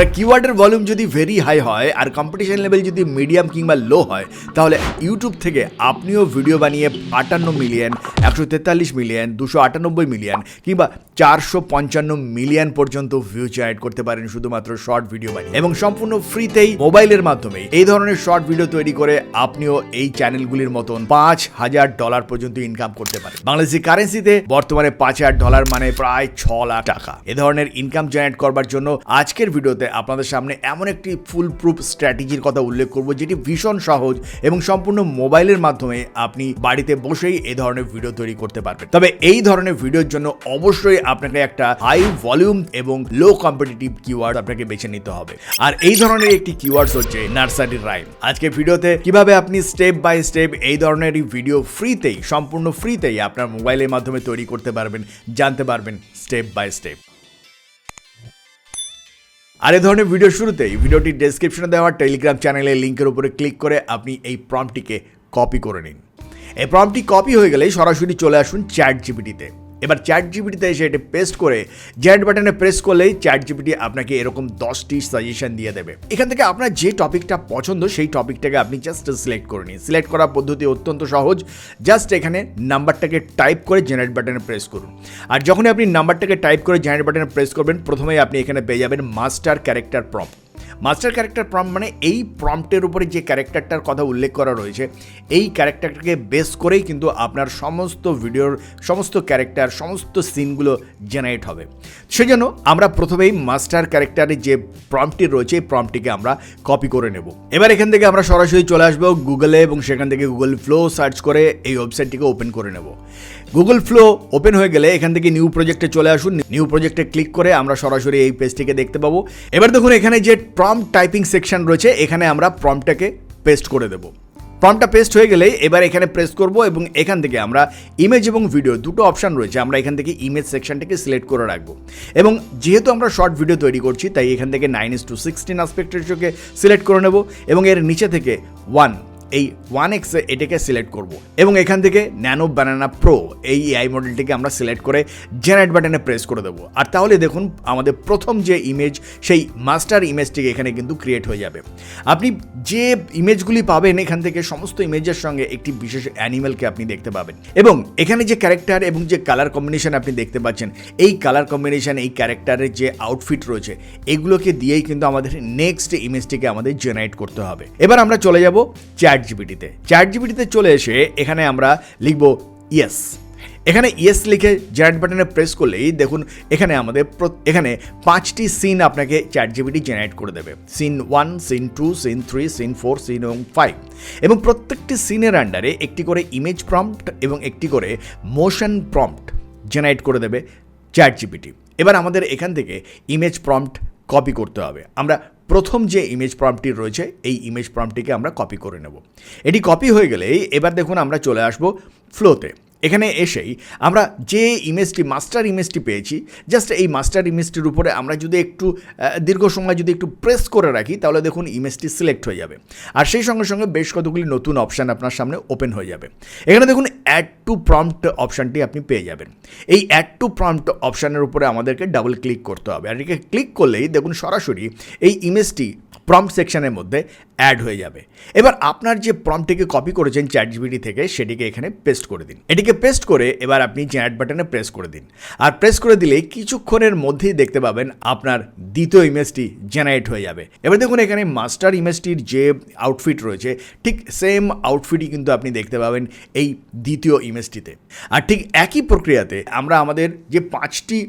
আপনার কিওয়ার্ডের ভলিউম যদি very high হয় আর কম্পিটিশন লেভেল যদি মিডিয়াম কিংবা লো হয়, তাহলে ইউটিউব থেকে আপনিও ভিডিও বানিয়ে 58 মিলিয়ন, 143 মিলিয়ন, 298 মিলিয়ন কিংবা 455 মিলিয়ন পর্যন্ত ভিউ জেনারেট করতে পারেন শুধুমাত্র শর্ট ভিডিও বানিয়ে। এবং সম্পূর্ণ ফ্রিতেই মোবাইলের মাধ্যমে এই ধরনের শর্ট ভিডিও তৈরি করে আপনিও এই চ্যানেলগুলির মতন $5,000 পর্যন্ত ইনকাম করতে পারেন। বাংলাদেশি কারেন্সিতে বর্তমানে $5,000 মানে প্রায় 6 লাখ টাকা। এ ধরনের ইনকাম জেনারেট করবার জন্য আজকের ভিডিওতে আপনাদের সামনে এমন একটি ফুল প্রুফ স্ট্র্যাটেজির কথা উল্লেখ করব, যেটি ভীষণ সহজ এবং সম্পূর্ণ মোবাইলের মাধ্যমে আপনি বাড়িতে বসেই এই ধরনের ভিডিও তৈরি করতে পারবেন। তবে এই ধরনের ভিডিওর জন্য অবশ্যই আপনাকে একটা হাই ভলিউম এবং লো কম্পিটিটিভ কিওয়ার্ড আপনাকে বেছে নিতে হবে। আর এই ধরনের একটি কিওয়ার্ডস হচ্ছে নার্সারি রাইম। আজকে ভিডিওতে কিভাবে আপনি স্টেপ বাই স্টেপ এই ধরনের ভিডিও ফ্রিতেই, সম্পূর্ণ ফ্রিতেই আপনার মোবাইলের মাধ্যমে তৈরি করতে পারবেন, জানতে পারবেন স্টেপ বাই স্টেপ। আর এই ধরনের ভিডিও শুরুতেই ভিডিওটির ডেসক্রিপশনে দেওয়া টেলিগ্রাম চ্যানেলের লিঙ্কের উপরে ক্লিক করে আপনি এই প্রম্পটটিকে কপি করে নিন। এই প্রম্পটটি কপি হয়ে গেলেই সরাসরি চলে আসুন চ্যাট জিপিটিতে। এবার চ্যাট জিপিটিতে এসে এটা পেস্ট করে জেনারেট বাটনে প্রেস করলেই চ্যাট জিপিটি আপনাকে এরকম 10টি সাজেশন দিয়ে দেবে। এখান থেকে আপনার যে টপিকটা পছন্দ সেই টপিকটাকে আপনি জাস্ট সিলেক্ট করে নিন। সিলেক্ট করার পদ্ধতি অত্যন্ত সহজ। জাস্ট এখানে নাম্বারটাকে টাইপ করে জেনারেট বাটনে প্রেস করুন। আর যখনই আপনি নাম্বারটাকে টাইপ করে জেনারেট বাটনে প্রেস করবেন, প্রথমেই আপনি এখানে পেয়ে যাবেন master character prompt. Master character prompt মানে এই প্রম্পটের উপরে যে ক্যারেক্টারটার কথা উল্লেখ করা রয়েছে, এই ক্যারেক্টারটাকে বেস করেই কিন্তু আপনার সমস্ত ভিডিওর সমস্ত ক্যারেক্টার, সমস্ত সিনগুলো জেনারেট হবে। সেজন্য আমরা প্রথমেই মাস্টার ক্যারেক্টারের যে প্রম্পটটি রয়েছে, এই প্রম্পটটিকে আমরা কপি করে নেব। এবার এখান থেকে আমরা সরাসরি চলে আসবো গুগলে এবং সেখান থেকে গুগল ফ্লো সার্চ করে এই ওয়েবসাইটটিকে ওপেন করে নেব। গুগল ফ্লো ওপেন হয়ে গেলে এখান থেকে নিউ প্রজেক্টে চলে আসুন। নিউ প্রজেক্টে ক্লিক করে আমরা সরাসরি এই পেজটিকে দেখতে পাবো। এবার দেখুন এখানে যে প্রম্পট টাইপিং সেকশন রয়েছে, এখানে আমরা প্রম্পটটাকে পেস্ট করে দেব। প্রম্পটটা পেস্ট হয়ে গেলে এবার এখানে প্রেস করব এবং এখান থেকে আমরা ইমেজ এবং ভিডিও দুটো অপশান রয়েছে, আমরা এখান থেকে ইমেজ সেকশনটাকে সিলেক্ট করে রাখবো। এবং যেহেতু আমরা শর্ট ভিডিও তৈরি করছি, তাই এখান থেকে 9:16 অ্যাসপেক্ট রেশিওকে সিলেক্ট করে নেব এবং এর নিচে থেকে 1x এটাকে সিলেক্ট করব এবং এখান থেকে ন্যানো বানানা প্রো এই এআই মডেলটিকে আমরা সিলেক্ট করে জেনারেট বাটনে প্রেস করে দেবো। আর তাহলে দেখুন আমাদের প্রথম যে ইমেজ, সেই মাস্টার ইমেজটিকে এখানে কিন্তু ক্রিয়েট হয়ে যাবে। আপনি যে ইমেজগুলি পাবেন এখান থেকে সমস্ত ইমেজের সঙ্গে একটি বিশেষ অ্যানিমেলকে আপনি দেখতে পাবেন এবং এখানে যে ক্যারেক্টার এবং যে কালার কম্বিনেশন আপনি দেখতে পাচ্ছেন, এই কালার কম্বিনেশন, এই ক্যারেক্টারের যে আউটফিট রয়েছে, এগুলোকে দিয়েই কিন্তু আমাদের নেক্সট ইমেজটিকে আমাদের জেনারেট করতে হবে। এবার আমরা চলে যাব চ্যাট জিপিটিতে চলে এসে এখানে আমরা লিখব ইয়েস। এখানে ইয়েস লিখে জেনারেট বাটনে প্রেস করলেই দেখুন এখানে আমাদের এখানে 5টি সিন আপনাকে চ্যাট জিপিটি জেনারেট করে দেবে। Scene 1, scene 2, scene 3, scene 4, scene 5 এবং প্রত্যেকটি সিনের আন্ডারে একটি করে ইমেজ প্রম্পট এবং একটি করে মোশন প্রম্পট জেনারেট করে দেবে চ্যাট জিপিটি। এবার আমাদের এখান থেকে ইমেজ প্রম্পট কপি করতে হবে। আমরা প্রথম যে ইমেজ প্রম্পটটি রয়েছে, এই ইমেজ প্রম্পটটিকে আমরা কপি করে নেব। এটি কপি হয়ে গেলেই এবার দেখুন আমরা চলে আসব ফ্লোতে। এখানে এসেই আমরা যে ইমেজটি, মাস্টার ইমেজটি পেয়েছি, জাস্ট এই মাস্টার ইমেজটির উপরে আমরা যদি একটু দীর্ঘ সময় যদি একটু প্রেস করে রাখি, তাহলে দেখুন ইমেজটি সিলেক্ট হয়ে যাবে। আর সেই সঙ্গে সঙ্গে বেশ কতগুলি নতুন অপশান আপনার সামনে ওপেন হয়ে যাবে। এখানে দেখুন অ্যাড টু প্রম্পট অপশানটি আপনি পেয়ে যাবেন। এই অ্যাড টু প্রম্পট অপশানের উপরে আমাদেরকে ডাবল ক্লিক করতে হবে। আর এটাকে ক্লিক করলেই দেখুন সরাসরি এই ইমেজটি প্রম্পট সেকশনের মধ্যে অ্যাড হয়ে যাবে। এবার আপনার যে প্রম্পটটিকে কপি করেছেন চ্যাট জিপিটি থেকে, সেটিকে এখানে পেস্ট করে দিন। এটিকে পেস্ট করে এবার আপনি জেনারেট বাটনে প্রেস করে দিন। আর প্রেস করে দিলে কিছুক্ষণের মধ্যেই দেখতে পাবেন আপনার দ্বিতীয় ইমেজটি জেনারেট হয়ে যাবে। এবার দেখুন এখানে মাস্টার ইমেজটির যে আউটফিট রয়েছে, ঠিক সেম আউটফিটই কিন্তু আপনি দেখতে পাবেন এই দ্বিতীয় ইমেজটিতে। আর ঠিক একই প্রক্রিয়াতে আমরা আমাদের যে 5টি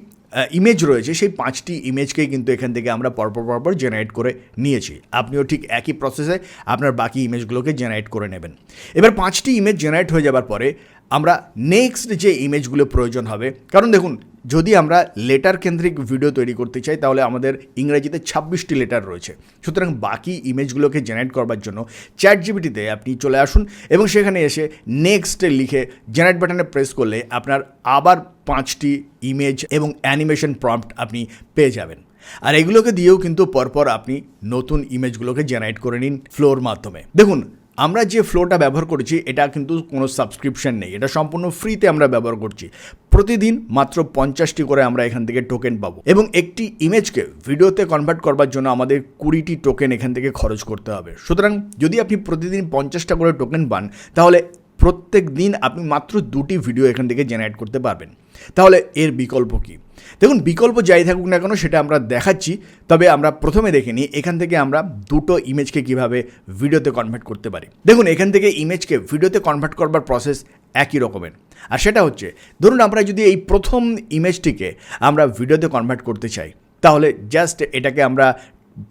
ইমেজ রয়েছে, সেই 5টি ইমেজকেই কিন্তু এখান থেকে আমরা পরপর জেনারেট করে নিয়েছি। আপনিও ঠিক একই প্রসেসে আপনার বাকি ইমেজগুলোকে জেনারেট করে নেবেন। এবার 5টি ইমেজ জেনারেট হয়ে যাবার পরে আমরা নেক্সট যে ইমেজগুলো প্রয়োজন হবে, কারণ দেখুন যদি আমরা লেটার কেন্দ্রিক ভিডিও তৈরি করতে চাই, তাহলে আমাদের ইংরেজিতে 26টি লেটার রয়েছে। সুতরাং বাকি ইমেজগুলোকে জেনারেট করবার জন্য চ্যাট জিপিটিতে আপনি চলে আসুন এবং সেখানে এসে নেক্সট লিখে জেনারেট বাটনে প্রেস করলে আপনার আবার 5টি ইমেজ এবং অ্যানিমেশন প্রম্পট আপনি পেয়ে যাবেন। আর এগুলোকে দিয়েও কিন্তু পরপর আপনি নতুন ইমেজগুলোকে জেনারেট করে নিন ফ্লোর মাধ্যমে। দেখুন আমরা যে ফ্লোটা ব্যবহার করছি এটা কিন্তু কোনো সাবস্ক্রিপশন নেই, এটা সম্পূর্ণ ফ্রিতে আমরা ব্যবহার করছি। প্রতিদিন মাত্র 50টি করে আমরা এখান থেকে টোকেন পাবো এবং একটি ইমেজকে ভিডিওতে কনভার্ট করবার জন্য আমাদের 20টি টোকেন এখান থেকে খরচ করতে হবে। সুতরাং যদি আপনি প্রতিদিন 50টা করে টোকেন পান তাহলে প্রত্যেক দিন আপনি মাত্র 2টি ভিডিও এখান থেকে জেনারেট করতে পারবেন। তাহলে এর বিকল্প কি? দেখুন, বিকল্প যাই থাকুক না কেন সেটা আমরা দেখাচ্ছি, তবে আমরা প্রথমে দেখে নিই এখান থেকে আমরা দুটো ইমেজকে কিভাবে ভিডিওতে কনভার্ট করতে পারি। দেখুন, এখান থেকে ইমেজকে ভিডিওতে কনভার্ট করবার প্রসেস একই রকমের, আর সেটা হচ্ছে ধরুন আমরা যদি এই প্রথম ইমেজটিকে আমরা ভিডিওতে কনভার্ট করতে চাই তাহলে জাস্ট এটাকে আমরা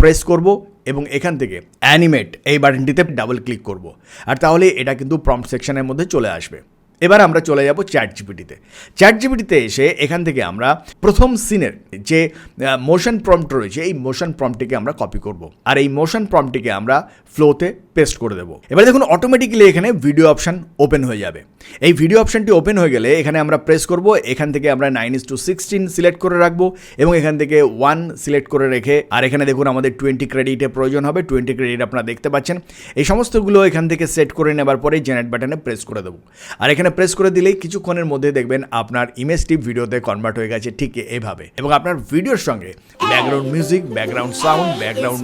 প্রেস করব এবং এখান থেকে অ্যানিমেট এই বাটনটিতে ডাবল ক্লিক করব, আর তাহলে এটা কিন্তু প্রম্পট সেকশনের মধ্যে চলে আসবে। এবার আমরা চলে যাব চ্যাটজিপিটিতে। চ্যাটজিপিটিতে এসে এখান থেকে আমরা প্রথম সিনের যে মোশন প্রম্পট রয়েছে এই মোশন প্রম্পটটিকে আমরা কপি করব, আর এই মোশন প্রম্পটটিকে আমরা ফ্লোতে পেস্ট করে দেবো। এবার দেখুন অটোমেটিক্যালি এখানে ভিডিও অপশান ওপেন হয়ে যাবে। এই ভিডিও অপশানটি ওপেন হয়ে গেলে এখানে আমরা প্রেস করব, এখান থেকে আমরা 9:16 সিলেক্ট করে রাখবো এবং এখান থেকে 1 সিলেক্ট করে রেখে, আর এখানে দেখুন আমাদের 20 ক্রেডিটের প্রয়োজন হবে। 20 ক্রেডিট আপনারা দেখতে পাচ্ছেন। এই সমস্তগুলো এখান থেকে সেট করে নেবার পরে জেনারেট বাটনে প্রেস করে দেবো, আর এখানে প্রেস করে দিলেই কিছুক্ষণের মধ্যে দেখবেন আপনার ইমেজটি ভিডিওতে কনভার্ট হয়ে গেছে ঠিক এভাবে, এবং আপনার ভিডিওর সঙ্গে background music, background sound, background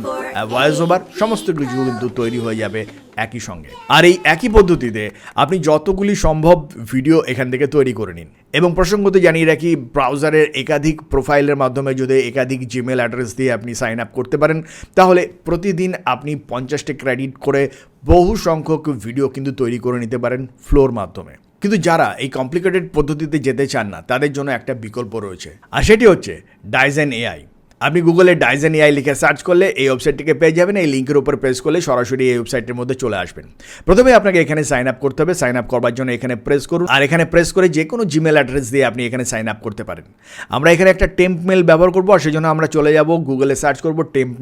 voice over সমস্ত কিছু কিন্তু তৈরি হয়ে যাবে একই সঙ্গে। আর এই একই পদ্ধতিতে আপনি যতগুলি সম্ভব ভিডিও এখান থেকে তৈরি করে নিন। এবং প্রসঙ্গত জানিয়ে রাখি, ব্রাউজারের একাধিক প্রোফাইলের মাধ্যমে যদি একাধিক জিমেল অ্যাড্রেস দিয়ে আপনি সাইন আপ করতে পারেন তাহলে প্রতিদিন আপনি 50টা ক্রেডিট করে বহু সংখ্যক ভিডিও কিন্তু তৈরি করে নিতে পারেন ফ্লোর মাধ্যমে। কিন্তু যারা এই কমপ্লিকেটেড পদ্ধতিতে যেতে চান না তাদের জন্য একটা বিকল্প রয়েছে, আর সেটি হচ্ছে ডাইজেন এআই। আপনি গুগলে ডাইজেন এআই লিখে সার্চ করলে এই ওয়েবসাইটটিকে পেয়ে যাবেন। এই লিঙ্কের উপর প্রেস করলে সরাসরি এই ওয়েবসাইটের মধ্যে চলে আসবেন। প্রথমে আপনাকে এখানে সাইন আপ করতে হবে। সাইন আপ করবার জন্য এখানে প্রেস করুন, আর এখানে প্রেস করে যে কোনো জিমেল অ্যাড্রেস দিয়ে আপনি এখানে সাইন আপ করতে পারেন। আমরা এখানে একটা টেম্প মেল ব্যবহার করবো, আর সেই জন্য আমরা চলে যাব গুগলে সার্চ করবো টেম্প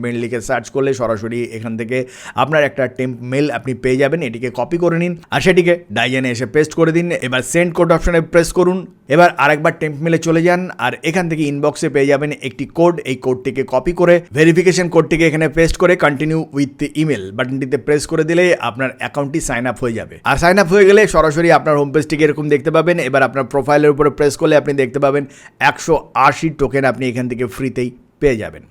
মেল লিখে সার্চ করলে সরাসরি এখান থেকে আপনার একটা টেম্প মেল আপনি পেয়ে যাবেন। এটিকে কপি করে নিন আর সেটিকে ডাইজেনে এসে পেস্ট করে দিন। এবার সেন্ড কোড অপশনে প্রেস করুন। এবার আরেকবার টেম্প মেলে চলে যান, আর এখান থেকে ইনবক্সে পেয়ে যাবেন একটি কোড। এই কোডটিকে কপি করে ভেরিফিকেশন কোডটিকে এখানে পেস্ট করে কন্টিনিউ উইথ ইমেল বাটনটিতে প্রেস করে দিলে আপনার অ্যাকাউন্টটি সাইন আপ হয়ে যাবে। আর সাইন আপ হয়ে গেলে সরাসরি আপনার হোম পেজটিকে এরকম দেখতে পাবেন। এবার আপনার প্রোফাইলের উপরে প্রেস করলে আপনি দেখতে পাবেন 180 টোকেন আপনি এখান থেকে ফ্রিতেই পেয়ে যাবেন।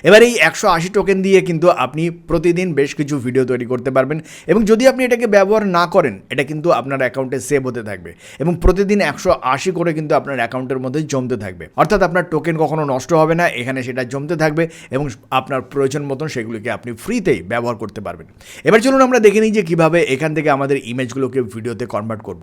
এবার এই 180 টোকেন দিয়ে কিন্তু আপনি প্রতিদিন বেশ কিছু ভিডিও তৈরি করতে পারবেন, এবং যদি আপনি এটাকে ব্যবহার না করেন এটা কিন্তু আপনার অ্যাকাউন্টে সেভ হতে থাকবে এবং প্রতিদিন 180 করে কিন্তু আপনার অ্যাকাউন্টের মধ্যে জমতে থাকবে। অর্থাৎ আপনার টোকেন কখনো নষ্ট হবে না, এখানে সেটা জমতে থাকবে এবং আপনার প্রয়োজন মতন সেগুলিকে আপনি ফ্রিতেই ব্যবহার করতে পারবেন। এবার চলুন আমরা দেখে নিই যে কীভাবে এখান থেকে আমাদের ইমেজগুলোকে ভিডিওতে কনভার্ট করব।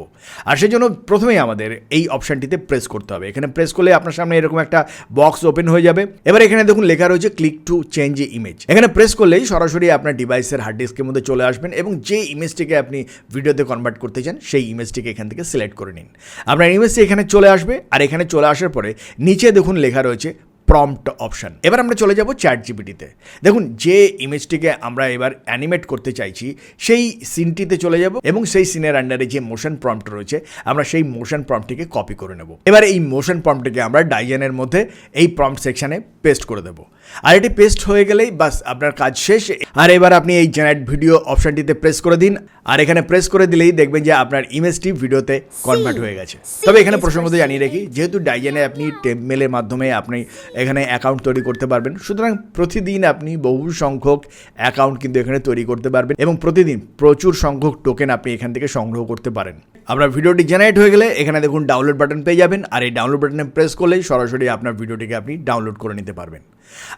আর সেই জন্য প্রথমেই আমাদের এই অপশানটিতে প্রেস করতে হবে। এখানে প্রেস করলে আপনার সামনে এরকম একটা বক্স ওপেন হয়ে যাবে। এবার এখানে দেখুন লেখা রয়েছে ক্লিক টু চেঞ্জ ইমেজ। এখানে প্রেস করলেই সরাসরি আপনার ডিভাইসের হার্ড ডিস্কের মধ্যে চলে আসবেন এবং যে ইমেজটিকে আপনি ভিডিওতে কনভার্ট করতে চান সেই ইমেজটিকে এখান থেকে সিলেক্ট করে নিন। আপনার ইমেজটি এখানে চলে আসবে, আর এখানে চলে আসার পরে নিচে দেখুন লেখা রয়েছে প্রম্পট অপশান। এবার আমরা চলে যাব চ্যাটজিপিটিতে। দেখুন যে ইমেজটিকে আমরা এবার অ্যানিমেট করতে চাইছি সেই সিনটিতে চলে যাব এবং সেই সিনের আন্ডারে যে মোশন প্রম্পট রয়েছে আমরা সেই মোশন প্রম্পটটিকে কপি করে নেব। এবার এই মোশন প্রম্পটটিকে আমরা ডাইজেনের মধ্যে এই প্রম্পট সেকশানে পেস্ট করে দেব, আর এটি পেস্ট হয়ে গেলেই বাস আপনার কাজ শেষ। আর এবার আপনি এই জেনারেট ভিডিও অপশানটিতে প্রেস করে দিন, আর এখানে প্রেস করে দিলেই দেখবেন যে আপনার ইমেজটি ভিডিওতে কনভার্ট হয়ে গেছে। তবে এখানে প্রসঙ্গত জানিয়ে রাখি, যেহেতু ডাইজেনে আপনি টেম্প মেলের মাধ্যমে আপনি এখানে অ্যাকাউন্ট তৈরি করতে পারবেন, সুতরাং প্রতিদিন আপনি বহু সংখ্যক অ্যাকাউন্ট কিন্তু এখানে তৈরি করতে পারবেন এবং প্রতিদিন প্রচুর সংখ্যক টোকেন আপনি এখান থেকে সংগ্রহ করতে পারেন। আপনার ভিডিওটি জেনারেট হয়ে গেলে এখানে দেখুন ডাউনলোড বাটন পেয়ে যাবেন, আর এই ডাউনলোড বাটনে প্রেস করলেই সরাসরি আপনার ভিডিওটিকে আপনি ডাউনলোড করে নিতে পারবেন।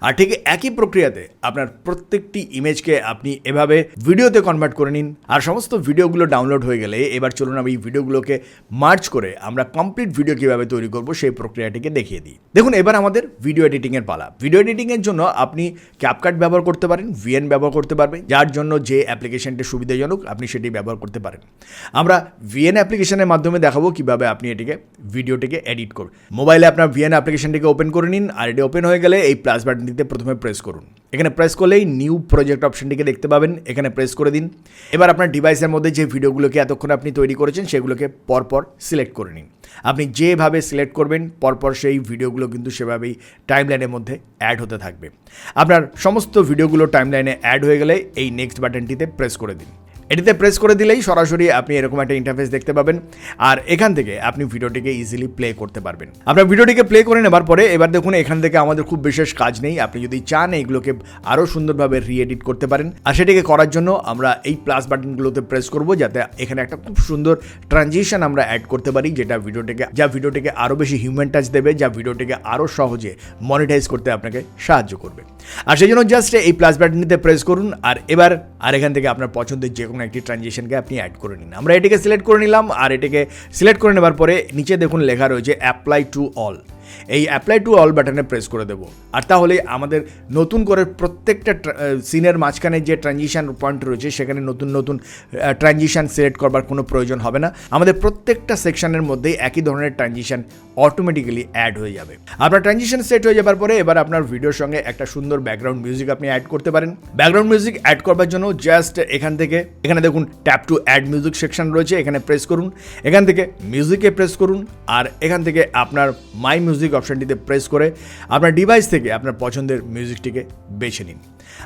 আর ঠিক একই প্রক্রিয়াতে আপনার প্রত্যেকটি ইমেজকে আপনি এভাবে ভিডিওতে কনভার্ট করে নিন। আর সমস্ত ভিডিওগুলো ডাউনলোড হয়ে গেলে এবার চলুন আমি এই ভিডিওগুলোকে মার্জ করে আমরা কমপ্লিট ভিডিও কীভাবে তৈরি করব সেই প্রক্রিয়াটিকে দেখিয়ে দিই। দেখুন এবার আমাদের ভিডিও এডিটিংয়ের পালা। ভিডিও এডিটিংয়ের জন্য আপনি ক্যাপকাট ব্যবহার করতে পারেন, ভিএন ব্যবহার করতে পারবেন, যার জন্য যে অ্যাপ্লিকেশনটি সুবিধাজনক আপনি সেটি ব্যবহার করতে পারেন। আমরা ভিএন অ্যাপ্লিকেশনের মাধ্যমে দেখাবো কীভাবে আপনি ভিডিওটিকে এডিট করবেন। মোবাইলে আপনার ভিএন অ্যাপ্লিকেশনটিকে ওপেন করে নিন, আর এটি ওপেন হয়ে গেলে এই প্লাস বাটনটিতে প্রথমে প্রেস করুন। এখানে প্রেস করলেই নিউ প্রজেক্ট অপশনটিকে দেখতে পাবেন, এখানে প্রেস করে দিন। এবার আপনার ডিভাইসের মধ্যে যে ভিডিওগুলোকে এতক্ষণ আপনি তৈরি করেছেন সেগুলোকে পরপর সিলেক্ট করে নিন। আপনি যেভাবে সিলেক্ট করবেন পরপর সেই ভিডিওগুলো কিন্তু সেভাবেই টাইমলাইনের মধ্যে অ্যাড হতে থাকবে। আপনার সমস্ত ভিডিওগুলো টাইমলাইনে অ্যাড হয়ে গেলে এই নেক্সট বাটনটিতে প্রেস করে দিন। এটিতে প্রেস করে দিলেই সরাসরি আপনি এরকম একটা ইন্টারফেস দেখতে পাবেন, আর এখান থেকে আপনি ভিডিওটিকে ইজিলি প্লে করতে পারবেন। আপনার ভিডিওটিকে প্লে করে নেবার পরে এবার দেখুন এখান থেকে আমাদের খুব বিশেষ কাজ নেই। আপনি যদি চান এইগুলোকে আরও সুন্দরভাবে রিএডিট করতে পারেন, আর সেটিকে করার জন্য আমরা এই প্লাস বাটনগুলোতে প্রেস করব, যাতে এখানে একটা খুব সুন্দর ট্রানজিশন আমরা অ্যাড করতে পারি, যেটা ভিডিওটিকে আরও বেশি হিউম্যান টাচ দেবে, যা ভিডিওটিকে আরও সহজে মনিটাইজ করতে আপনাকে সাহায্য করবে। আর সেই জন্য জাস্ট এই প্লাস বাটনটিতে প্রেস করুন, আর এখান থেকে আপনার পছন্দের যে কোনো একটি ট্রানজিশনকে আপনি অ্যাড করে নিন। আমরা এটিকে সিলেক্ট করে নিলাম, আর এটিকে সিলেক্ট করে নেবার পরে নিচে দেখুন লেখা রয়েছে অ্যাপ্লাই টু অল। এই অ্যাপ্লাই টু অল বাটনে প্রেস করে দেবো, আর তাহলে আমাদের নতুন করে প্রত্যেকটা সিনের মাঝখানে যে ট্রানজিশন পয়েন্ট রয়েছে সেখানে নতুন ট্রানজিশন সিলেক্ট করবার কোনো প্রয়োজন হবে না। আমাদের প্রত্যেকটা সেকশনের মধ্যেই একই ধরনের ট্রানজিশন অটোমেটিক্যালি অ্যাড হয়ে যাবে। আপনার ট্রানজিশন সেট হয়ে যাবার পরে এবার আপনার ভিডিওর সঙ্গে একটা সুন্দর ব্যাকগ্রাউন্ড মিউজিক আপনি অ্যাড করতে পারেন। ব্যাকগ্রাউন্ড মিউজিক অ্যাড করবার জন্য জাস্ট এখানে দেখুন tap to add music section রয়েছে, এখানে প্রেস করুন, এখান থেকে মিউজিকে প্রেস করুন, আর এখান থেকে আপনার মাই মিউজিক অপশনটিতে প্রেস করে আপনার ডিভাইস থেকে আপনার পছন্দের মিউজিকটিকে বেছে নিন।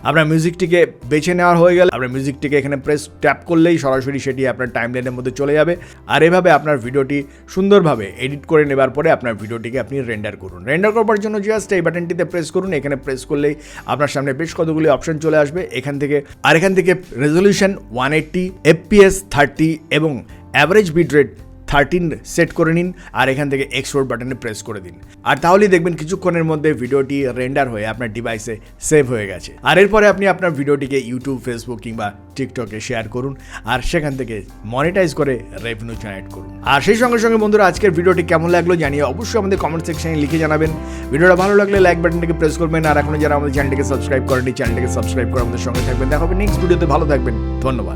আপনার মিউজিকটিকে বেছে নেওয়া হয়ে গেলে আপনার মিউজিকটিকে এখানে প্রেস ট্যাপ করলেই সরাসরি সেটি আপনার টাইমলাইনের মধ্যে চলে যাবে। আর এভাবে আপনার ভিডিওটি সুন্দরভাবে এডিট করে নেবার পরে আপনার ভিডিওটিকে আপনি রেন্ডার করুন। রেন্ডার করবার জন্য জাস্ট এই বাটনটিতে প্রেস করুন, এখানে প্রেস করলেই আপনার সামনে বেশ কতগুলি অপশন চলে আসবে। এখান থেকে রেজলিউশন 180, FPS 30 এবং অ্যাভারেজ বিট রেট 13 সেট করে নিন, আর এখান থেকে এক্সপোর্ট বাটনে প্রেস করে দিন। আর তাহলেই দেখবেন কিছুক্ষণের মধ্যে ভিডিওটি রেন্ডার হয়ে আপনার ডিভাইসে সেভ হয়ে গেছে। আর এরপরে আপনি আপনার ভিডিওটিকে ইউটিউব, ফেসবুক কিংবা টিকটকে শেয়ার করুন, আর সেখান থেকে মনিটাইজ করে রেভিনিউ জেনারেট করুন। আর সেই সঙ্গে সঙ্গে বন্ধুরা, আজকের ভিডিওটি কেমন লাগলো জানিয়ে অবশ্যই আমাদের কমেন্ট সেকশনে লিখে জানাবেন। ভিডিওটা ভালো লাগলে লাইক বাটনটিকে প্রেস করবেন, আর এখনো যারা আমাদের চ্যানেলটিকে সাবস্ক্রাইব করেনি চ্যানেলটিকে সাবস্ক্রাইব করে আমাদের সঙ্গে থাকবেন। দেখা হবে নেক্সট ভিডিওতে। ভালো থাকবেন, ধন্যবাদ।